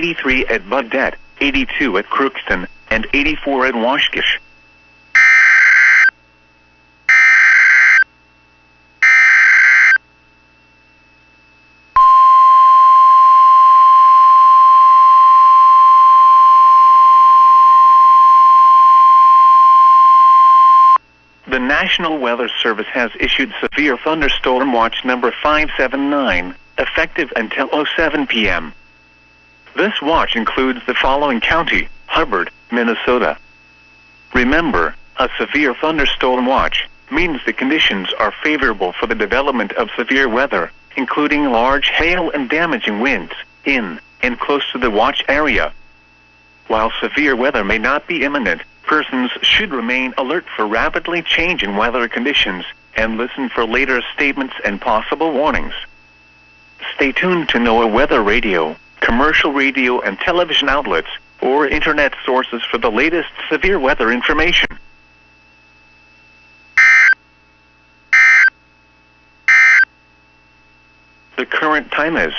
83 at Baghdad, 82 at Crookston, and 84 at Washkish. The National Weather Service has issued Severe Thunderstorm Watch number 579, effective until 07 p.m. This watch includes the following county: Hubbard, Minnesota. Remember, a severe thunderstorm watch means the conditions are favorable for the development of severe weather, including large hail and damaging winds, in and close to the watch area. While severe weather may not be imminent, persons should remain alert for rapidly changing weather conditions and listen for later statements and possible warnings. Stay tuned to NOAA Weather Radio, commercial radio and television outlets, or internet sources for the latest severe weather information. The current time is